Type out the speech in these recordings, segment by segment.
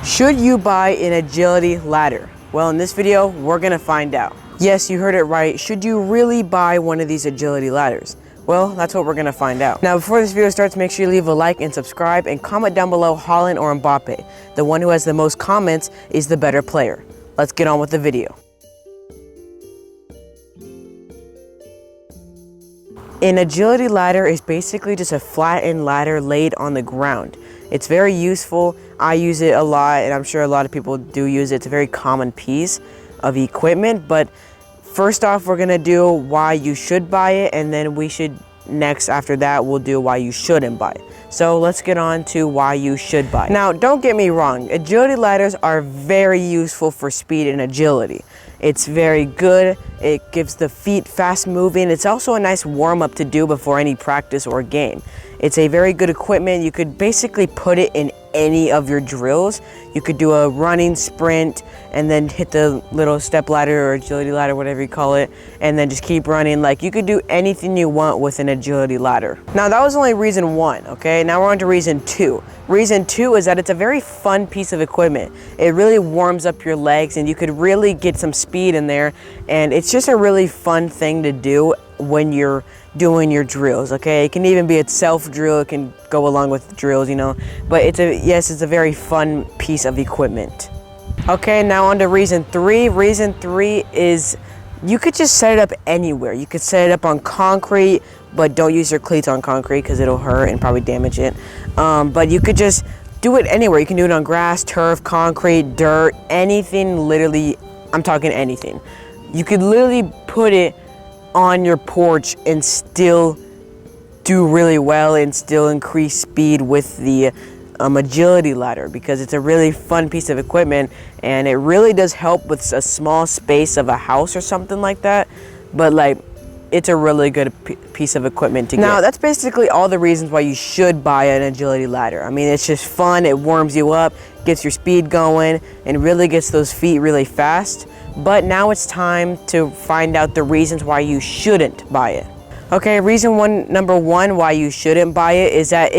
Should you buy an agility ladder? Well, in this video, we're gonna find out. Yes, you heard it right. Should you really buy one of these agility ladders? Well, that's what we're gonna find out. Now, before this video starts, make sure you leave a like and subscribe and comment down below Haaland or Mbappe. The one who has the most comments is the better player. Let's get on with the video. An agility ladder is basically just a flattened ladder laid on the ground. It's very useful. I use it a lot, and I'm sure a lot of people do use it. It's a very common piece of equipment, but first off, we're gonna do why you should buy it, and then next after that, we'll do why you shouldn't buy it. So let's get on to why you should buy it. Now, don't get me wrong, agility ladders are very useful for speed and agility. It's very good. It gives the feet fast moving. It's also a nice warm up to do before any practice or game. It's a very good equipment. You could basically put it in any of your drills. You could do a running sprint and then hit the little step ladder or agility ladder, whatever you call it, and then just keep running. Like, you could do anything you want with an agility ladder. Now, that was only reason one, okay? Now we're on to reason two. Reason two is that it's a very fun piece of equipment. It really warms up your legs and you could really get some speed in there, and it's just a really fun thing to do when you're doing your drills, okay? It can even be a self drill. It can go along with drills, you know, but it's a very fun piece of equipment. Okay, now on to reason three. Reason three is you could just set it up anywhere. You could set it up on concrete, but don't use your cleats on concrete because it'll hurt and probably damage it. But you could just do it anywhere. You can do it on grass, turf, concrete, dirt, anything, literally. I'm talking anything. You could literally put it on your porch and still do really well and still increase speed with the agility ladder, because it's a really fun piece of equipment and it really does help with a small space of a house or something like that. But like, it's a really good piece of equipment to get. Now, that's basically all the reasons why you should buy an agility ladder. I mean, it's just fun, it warms you up, gets your speed going, and really gets those feet really fast. But now it's time to find out the reasons why you shouldn't buy it. Okay, number one why you shouldn't buy it is that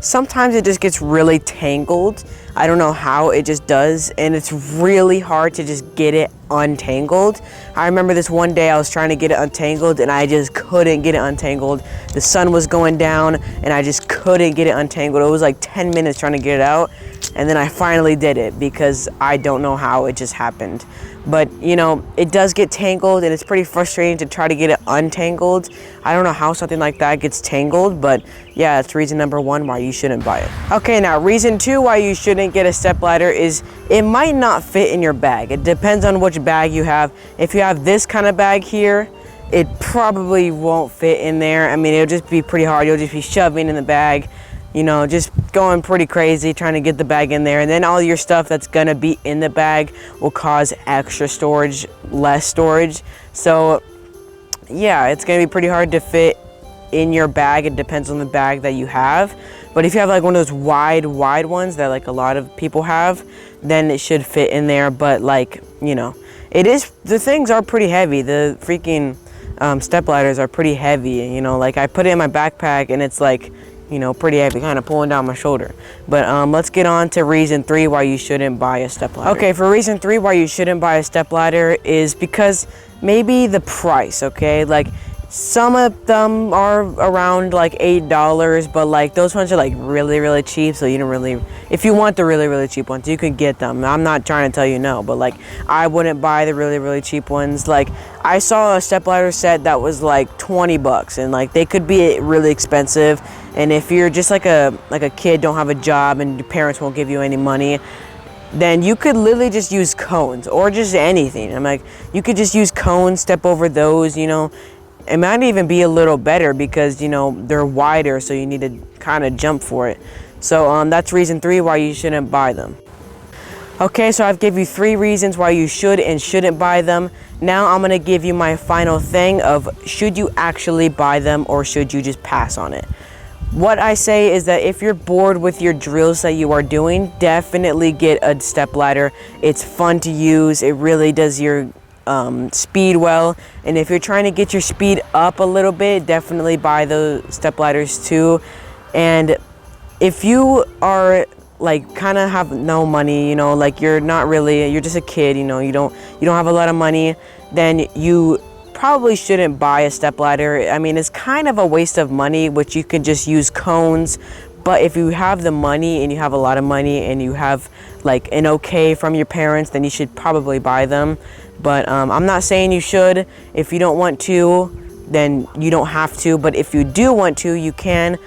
sometimes it just gets really tangled. I don't know how, it just does, and it's really hard to just get it untangled. I remember this one day I was trying to get it untangled and I just couldn't get it untangled. The sun was going down and I just couldn't get it untangled. It was like 10 minutes trying to get it out, and then I finally did it because I don't know how, it just happened. But you know, it does get tangled and it's pretty frustrating to try to get it untangled. I don't know how something like that gets tangled, but yeah, that's reason number one why you shouldn't buy it. Okay, now reason two why you shouldn't get a step ladder is it might not fit in your bag. It depends on which bag you have. If you have this kind of bag here, it probably won't fit in there. I mean, it'll just be pretty hard. You'll just be shoving in the bag, you know, just going pretty crazy trying to get the bag in there, and then all your stuff that's gonna be in the bag will cause extra storage, less storage. So yeah, it's gonna be pretty hard to fit in your bag. It depends on the bag that you have, but if you have like one of those wide ones that like a lot of people have, then it should fit in there. But like, you know, the things are pretty heavy. The freaking step ladders are pretty heavy, you know, like I put it in my backpack and it's like, you know, pretty heavy, kind of pulling down my shoulder. But let's get on to reason three why you shouldn't buy a step ladder. Okay, for reason three why you shouldn't buy a step ladder is because maybe the price, okay? Like, some of them are around like $8, but like those ones are like really cheap, so you don't really, if you want the really cheap ones, you can get them. I'm not trying to tell you no, but like, I wouldn't buy the really cheap ones. Like, I saw a stepladder set that was like 20 bucks, and like they could be really expensive. And if you're just like a kid, don't have a job, and your parents won't give you any money, then you could literally just use cones or just anything. I'm like, you could just use cones, step over those, you know. It might even be a little better because, you know, they're wider, so you need to kind of jump for it. So that's reason three why you shouldn't buy them. Okay, so I've given you three reasons why you should and shouldn't buy them. Now I'm gonna give you my final thing of should you actually buy them or should you just pass on it. What I say is that if you're bored with your drills that you are doing, definitely get a step ladder. It's fun to use. It really does your speed well, and if you're trying to get your speed up a little bit, definitely buy those step ladders too. And if you are like kind of have no money, you know, like you're just a kid, you know, you don't have a lot of money, then you probably shouldn't buy a stepladder. I mean, it's kind of a waste of money, which you can just use cones. But if you have the money and you have a lot of money and you have like an okay from your parents, then you should probably buy them. But I'm not saying you should. If you don't want to, then you don't have to. But if you do want to, you can.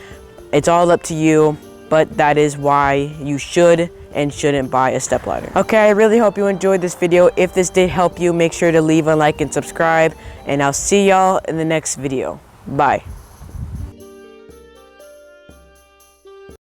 It's all up to you. But that is why you should and shouldn't buy a stepladder. Okay, I really hope you enjoyed this video. If this did help you, make sure to leave a like and subscribe. And I'll see y'all in the next video. Bye.